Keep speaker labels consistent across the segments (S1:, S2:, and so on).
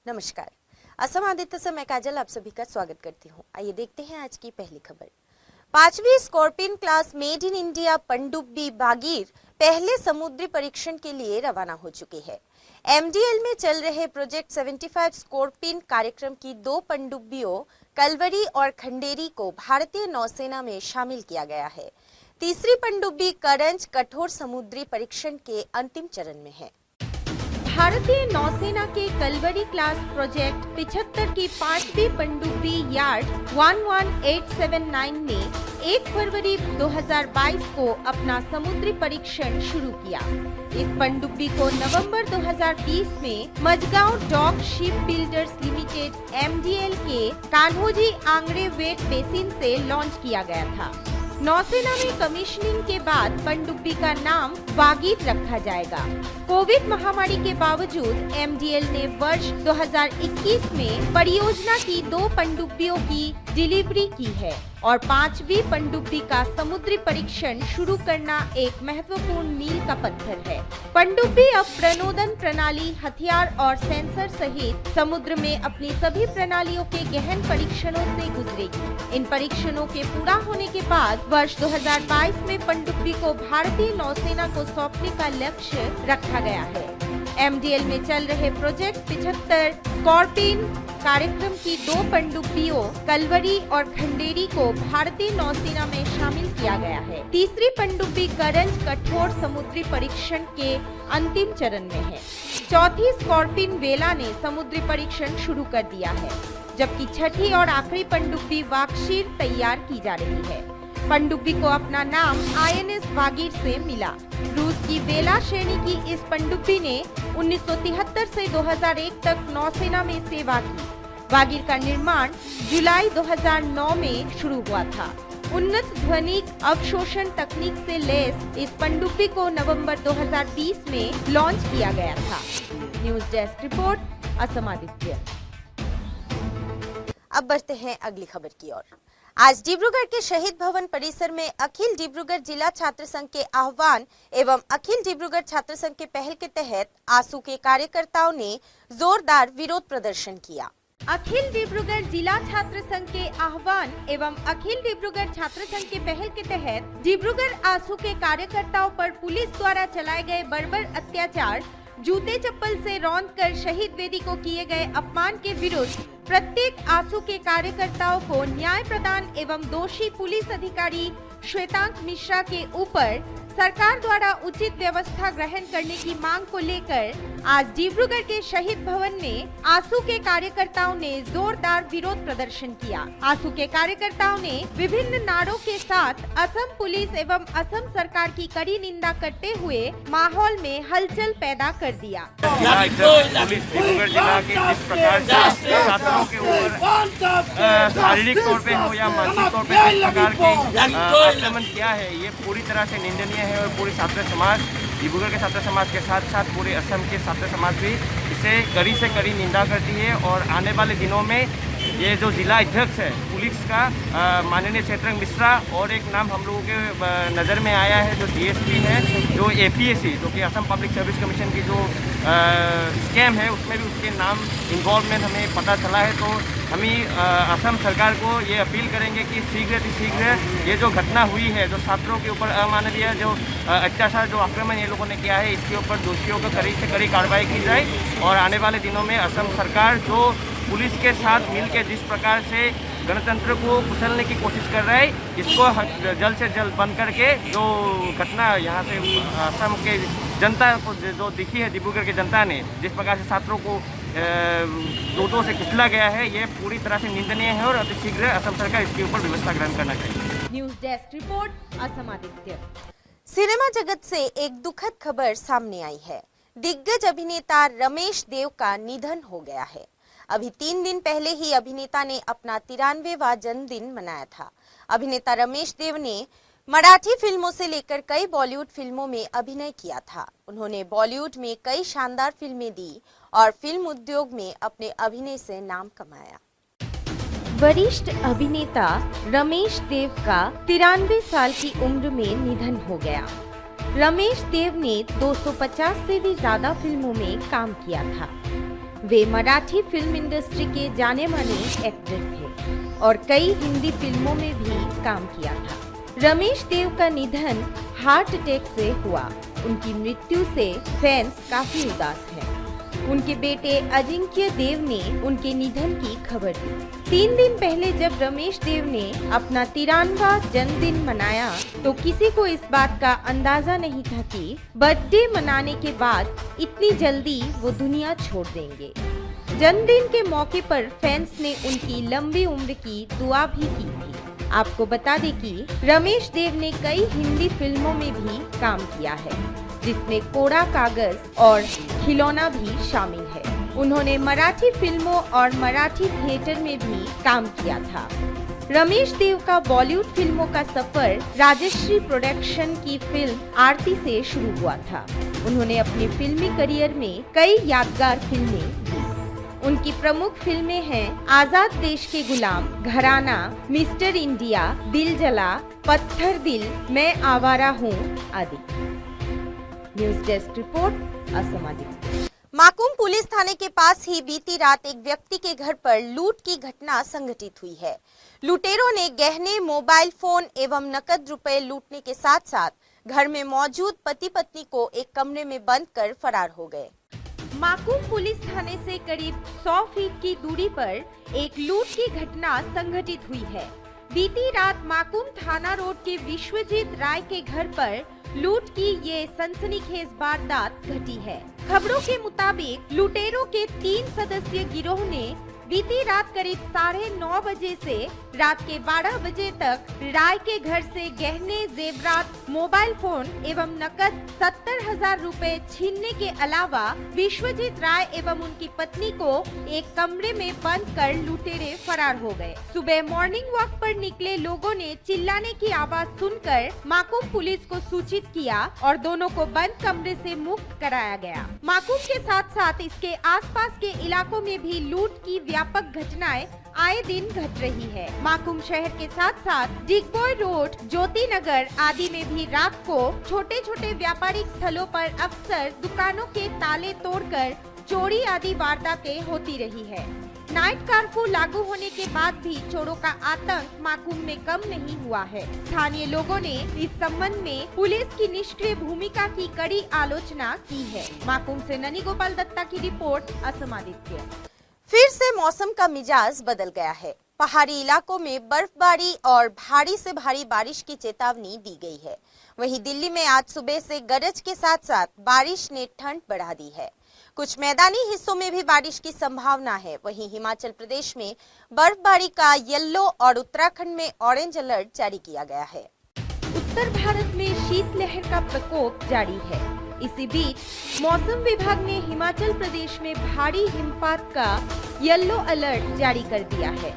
S1: नमस्कार। असम आदित्य से मैं काजल आप सभी का स्वागत करती हूँ। आइए देखते हैं आज की पहली खबर। 5वीं Scorpene class made in India पनडुब्बी भागीर पहले समुद्री परीक्षण के लिए रवाना हो चुकी है। एमडीएल में चल रहे प्रोजेक्ट 75 स्कॉर्पियन कार्यक्रम की 2 पनडुब्बियों कलवरी और खंडेरी को भारतीय नौसेना में शामिल किया गया है। तीसरी पनडुब्बी करंज कठोर समुद्री परीक्षण के अंतिम चरण में है। भारतीय नौसेना के कलवरी क्लास प्रोजेक्ट 75 की 5वीं पनडुब्बी यार्ड 11879 ने 1 फरवरी 2022 को अपना समुद्री परीक्षण शुरू किया। इस पनडुब्बी को नवंबर 2020 में Mazagon dock ship builders limited (एमडीएल) के कान्होजी आंग्रे वेट बेसिन से लॉन्च किया गया था। नौसेना में कमीशनिंग के बाद पनडुब्बी का नाम भागीर रखा जाएगा। कोविड महामारी के बावजूद एमडीएल ने वर्ष 2021 में परियोजना की 2 पनडुब्बियों की डिलीवरी की है और 5वीं पनडुब्बी का समुद्री परीक्षण शुरू करना एक महत्वपूर्ण मील का पत्थर है। पनडुब्बी अब प्रणोदन प्रणाली, हथियार और सेंसर सहित समुद्र में अपनी सभी प्रणालियों के गहन परीक्षणों से गुजरेगी। इन परीक्षणों के पूरा होने के बाद वर्ष 2022 में पनडुब्बी को भारतीय नौसेना को सौंपने का लक्ष्य रखा गया है। एमडीएल में चल रहे प्रोजेक्ट 75 स्कॉर्पियन कार्यक्रम की 2 पनडुब्बियों कलवरी और खंडेरी को भारतीय नौसेना में शामिल किया गया है। तीसरी पनडुब्बी करंज कठोर समुद्री परीक्षण के अंतिम चरण में है। चौथी स्कॉर्पियन वेला ने समुद्री परीक्षण शुरू कर दिया है, जबकि छठी और आखिरी पनडुब्बी वाक्षीर तैयार की जा रही है। पनडुब्बी को अपना नाम आईएनएस भागीर से मिला। रूस की वेला श्रेणी की इस पनडुब्बी ने 1973 से 2001 तक नौसेना में सेवा की। भागीर का निर्माण जुलाई 2009 में शुरू हुआ था। उन्नत ध्वनिक अवशोषण तकनीक से लैस इस पनडुब्बी को नवंबर 2020 में लॉन्च किया गया था। News desk report, Assam Aditya. अब बढ़ते हैं अगली खबर की ओर। आज डिब्रूगढ़ के शहीद भवन परिसर में अखिल डिब्रूगढ़ जिला छात्र संघ के आह्वान एवं अखिल डिब्रूगढ़ छात्र संघ के पहल के तहत आसू के कार्यकर्ताओं ने जोरदार विरोध प्रदर्शन किया। अखिल डिब्रूगढ़ जिला छात्र संघ के आह्वान एवं अखिल डिब्रूगढ़ छात्र संघ के पहल के तहत डिब्रूगढ़ आसू के कार्यकर्ताओं पर पुलिस द्वारा चलाए गए बर्बर अत्याचार, जूते चप्पल से रौंदकर शहीद वेदी को किए गए अपमान के विरुद्ध प्रत्येक आसू के कार्यकर्ताओं को न्याय प्रदान एवं दोषी पुलिस अधिकारी श्वेतांक मिश्रा के ऊपर सरकार द्वारा उचित व्यवस्था ग्रहण करने की मांग को लेकर आज डिब्रूगढ़ के शहीद भवन में आसू के कार्यकर्ताओं ने जोरदार विरोध प्रदर्शन किया। आसू के कार्यकर्ताओं ने विभिन्न नारों के साथ असम पुलिस एवं असम सरकार की कड़ी निंदा करते हुए माहौल में हलचल पैदा कर दिया।
S2: पुलिस डिब्रूगढ़ जिला के जिस प्रकार से छात्रों के ऊपर शारीरिक तौर पे हो या मानसिक तौर पे जिस प्रकार के आक्रमण किया है, ये पूरी तरह से निंदनीय है और पूरी छात्र समाज, डिब्रूगढ़ के छात्र समाज के साथ साथ पूरे असम के छात्र समाज भी इसे कड़ी से कड़ी निंदा करती है। और आने वाले दिनों में ये जो जिला अध्यक्ष है पुलिस का माननीय क्षेत्र मिश्रा, और एक नाम हम लोगों के नज़र में आया है जो डीएसपी है, जो एपीएससी जो कि असम पब्लिक सर्विस कमीशन की जो स्कैम है उसमें भी उसके नाम इन्वॉल्वमेंट हमें पता चला है। तो हम असम सरकार को ये अपील करेंगे कि शीघ्र ये जो घटना हुई है, जो छात्रों के ऊपर अमानवीय जो अत्याचार, जो आक्रमण ये लोगों ने किया है, इसके ऊपर दोषियों को कड़ी से कड़ी कार्रवाई की जाए। और आने वाले दिनों में असम सरकार जो पुलिस के साथ मिलकर जिस प्रकार से गणतंत्र को कुचलने की कोशिश कर रहा है, इसको जल्द से जल्द बंद करके जो घटना यहाँ से असम के जनता को जो दिखी है, डिब्रूगढ़ की जनता ने जिस प्रकार से छात्रों को जोतों से कुचला गया है, ये पूरी तरह से निंदनीय है और अतिशीघ्र असम सरकार इसके ऊपर व्यवस्था ग्रहण करना चाहिए।
S1: News desk report, Assam Aditya. Cinema जगत से एक दुखद खबर सामने आई है। दिग्गज अभिनेता रमेश देव का निधन हो गया है। अभी 3 दिन पहले ही अभिनेता ने अपना 93वां जन्मदिन मनाया था। अभिनेता रमेश देव ने मराठी फिल्मों से लेकर कई बॉलीवुड फिल्मों में अभिनय किया था। उन्होंने बॉलीवुड में कई शानदार फिल्में दी और फिल्म उद्योग में अपने अभिनय से नाम कमाया। वरिष्ठ अभिनेता रमेश देव का 93 साल की उम्र में निधन हो गया। रमेश देव ने 250 से भी ज्यादा फिल्मों में काम किया था। वे मराठी फिल्म इंडस्ट्री के जाने माने एक्टर थे और कई हिंदी फिल्मों में भी काम किया था। रमेश देव का निधन हार्ट अटैक से हुआ। उनकी मृत्यु से फैंस काफी उदास हैं। उनके बेटे अजिंक्य देव ने उनके निधन की खबर दी। 3 दिन पहले जब रमेश देव ने अपना 93वां जन्मदिन मनाया तो किसी को इस बात का अंदाजा नहीं था कि बर्थडे मनाने के बाद इतनी जल्दी वो दुनिया छोड़ देंगे। जन्मदिन के मौके पर फैंस ने उनकी लंबी उम्र की दुआ भी की थी। आपको बता दें कि रमेश देव ने कई हिंदी फिल्मों में भी काम किया है, जिसमें कोरा कागज और खिलौना भी शामिल है। उन्होंने मराठी फिल्मों और मराठी थिएटर में भी काम किया था। रमेश देव का बॉलीवुड फिल्मों का सफर राजश्री प्रोडक्शन की फिल्म आरती से शुरू हुआ था। उन्होंने अपने फिल्मी करियर में कई यादगार फिल्में दी। उनकी प्रमुख फिल्में हैं आजाद देश के गुलाम, घराना, मिस्टर इंडिया, दिल जला, पत्थर दिल, मैं आवारा हूँ आदि। News desk report, Assam Aditya. Makum police थाने के पास ही बीती रात एक व्यक्ति के घर पर लूट की घटना संघटित हुई है। लुटेरों ने गहने, मोबाइल फोन एवं नकद रुपए लूटने के साथ साथ घर में मौजूद पति पत्नी को एक कमरे में बंद कर फरार हो गए। माकूम पुलिस थाने से करीब 100 फीट की दूरी पर एक लूट की घटना संघटित हुई है। बीती रात माकूम थाना रोड के विश्वजीत राय के घर पर लूट की ये सनसनीखेज वारदात घटी है। खबरों के मुताबिक लुटेरों के 3 सदस्यीय गिरोह ने बीती रात करीब 9:30 बजे से रात के 12 बजे तक राय के घर से गहने, जेवरात, मोबाइल फोन एवं नकद 70,000 रुपए छीनने के अलावा विश्वजीत राय एवं उनकी पत्नी को एक कमरे में बंद कर लुटेरे फरार हो गए। सुबह मॉर्निंग वॉक पर निकले लोगों ने चिल्लाने की आवाज सुनकर माकूम पुलिस को सूचित किया और दोनों को बंद कमरे से मुक्त कराया गया। माकूम के साथ साथ इसके आसपास के इलाकों में भी लूट की व्यापक घटनाएं आए दिन घट रही है। माकूम शहर के साथ साथ डिगबॉय रोड, ज्योति नगर आदि में भी रात को छोटे छोटे व्यापारिक स्थलों पर अक्सर दुकानों के ताले तोड़कर चोरी आदि वारदातें होती रही है। नाइट कर्फ्यू लागू होने के बाद भी चोरों का आतंक माकूम में कम नहीं हुआ है। स्थानीय लोगों ने इस संबंध में पुलिस की निष्क्रिय भूमिका की कड़ी आलोचना की है। माकूम से ननी गोपाल दत्ता की रिपोर्ट, असम आदित्य। फिर से मौसम का मिजाज बदल गया है। पहाड़ी इलाकों में बर्फबारी और भारी से भारी बारिश की चेतावनी दी गई है। वहीं दिल्ली में आज सुबह से गरज के साथ साथ बारिश ने ठंड बढ़ा दी है। कुछ मैदानी हिस्सों में भी बारिश की संभावना है। वहीं हिमाचल प्रदेश में बर्फबारी का येलो और उत्तराखंड में ऑरेंज अलर्ट जारी किया गया है। उत्तर भारत में शीतलहर का प्रकोप जारी है। इसी बीच मौसम विभाग ने हिमाचल प्रदेश में भारी हिमपात का येलो अलर्ट जारी कर दिया है।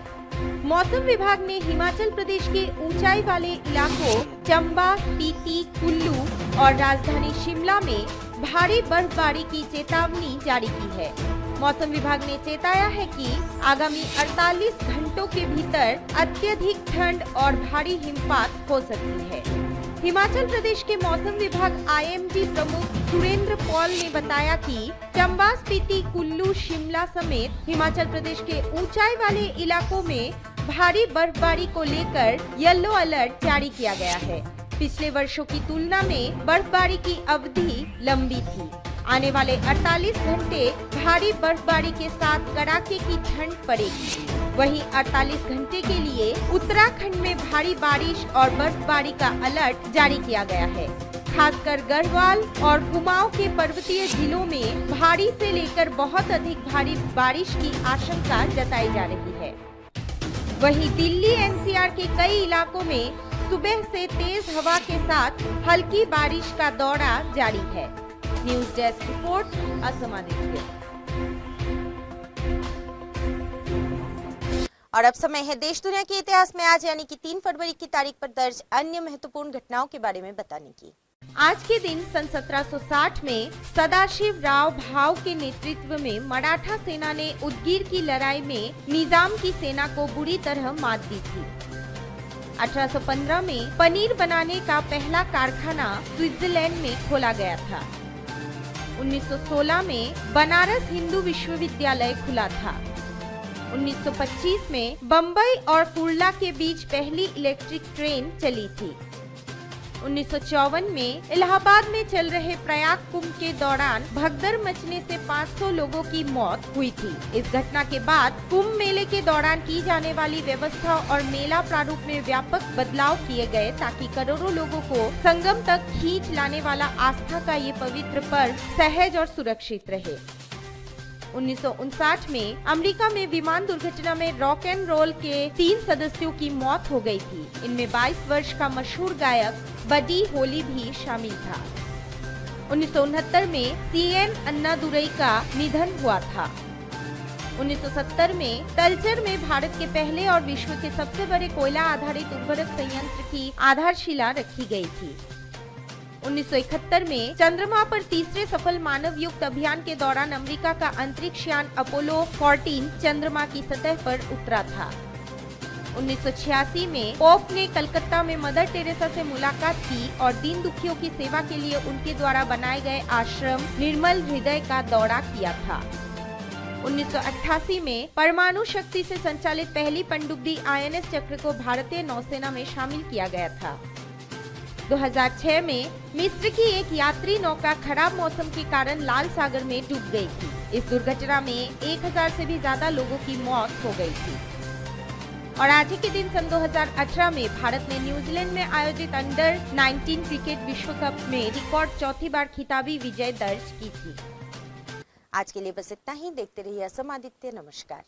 S1: मौसम विभाग ने हिमाचल प्रदेश के ऊंचाई वाले इलाकों चंबा, स्पीति, कुल्लू और राजधानी शिमला में भारी बर्फबारी की चेतावनी जारी की है। मौसम विभाग ने चेताया है कि आगामी 48 घंटों के भीतर अत्यधिक ठंड और भारी हिमपात हो सकती है। हिमाचल प्रदेश के मौसम विभाग IMD प्रमुख सुरेंद्र पॉल ने बताया कि चंबा, स्पीति, कुल्लू, शिमला समेत हिमाचल प्रदेश के ऊंचाई वाले इलाकों में भारी बर्फबारी को लेकर येलो अलर्ट जारी किया गया है। पिछले वर्षों की तुलना में बर्फबारी की अवधि लंबी थी। आने वाले 48 घंटे भारी बर्फबारी के साथ कड़ाके की ठंड पड़ेगी। वहीं 48 घंटे के लिए उत्तराखंड में भारी बारिश और बर्फबारी का अलर्ट जारी किया गया है। खासकर गढ़वाल और कुमाऊं के पर्वतीय जिलों में भारी से लेकर बहुत अधिक भारी बारिश की आशंका जताई जा रही है। वहीं दिल्ली NCR के कई इलाकों में सुबह से तेज हवा के साथ हल्की बारिश का दौरा जारी है। News desk report, Assam Aditya. और अब समय है देश दुनिया के इतिहास में आज यानी कि 3 फरवरी की तारीख पर दर्ज अन्य महत्वपूर्ण घटनाओं के बारे में बताने की। आज के दिन सन 1760 में सदाशिव राव भाव के नेतृत्व में मराठा सेना ने उदगीर की लड़ाई में निजाम की सेना को बुरी तरह मात दी थी। 1815 में पनीर बनाने का पहला कारखाना स्विट्जरलैंड में खोला गया था। 1916 में बनारस हिंदू विश्वविद्यालय खुला था। 1925 में बम्बई और कुर्ला के बीच पहली इलेक्ट्रिक ट्रेन चली थी। 1954 में इलाहाबाद में चल रहे प्रयाग कुंभ के दौरान भगदड़ मचने से 500 लोगों की मौत हुई थी। इस घटना के बाद कुंभ मेले के दौरान की जाने वाली व्यवस्था और मेला प्रारूप में व्यापक बदलाव किए गए ताकि करोड़ों लोगों को संगम तक खींच लाने वाला आस्था का ये पवित्र पर्व सहज और सुरक्षित रहे। 1959 में अमेरिका में विमान दुर्घटना में रॉक एंड रोल के 3 सदस्यों की मौत हो गई थी। इनमें 22 वर्ष का मशहूर गायक बडी होली भी शामिल था। 1969 में CN अन्नादुरई का निधन हुआ था। 1970 में तलचर में भारत के पहले और विश्व के सबसे बड़े कोयला आधारित उर्वरक संयंत्र की आधारशिला रखी गई थी। 1971 में चंद्रमा पर तीसरे सफल मानव युक्त अभियान के दौरान अमेरिका का अंतरिक्ष यान अपोलो 14 चंद्रमा की सतह पर उतरा था। 1986 में पोप ने कलकत्ता में मदर टेरेसा से मुलाकात की और दीन दुखियों की सेवा के लिए उनके द्वारा बनाए गए आश्रम निर्मल हृदय का दौरा किया था। 1988 में परमाणु शक्ति से संचालित पहली पनडुब्बी INS चक्र को भारतीय नौसेना में शामिल किया गया था। 2006 में मिस्र की एक यात्री नौका खराब मौसम के कारण लाल सागर में डूब गई थी। इस दुर्घटना में 1000 से भी ज्यादा लोगों की मौत हो गई थी। और आज ही के दिन सन 2018 में भारत ने न्यूजीलैंड में आयोजित अंडर 19 क्रिकेट विश्व कप में रिकॉर्ड चौथी बार खिताबी विजय दर्ज की थी। आज के लिए बस इतना ही। देखते रहिए असम आदित्य। नमस्कार।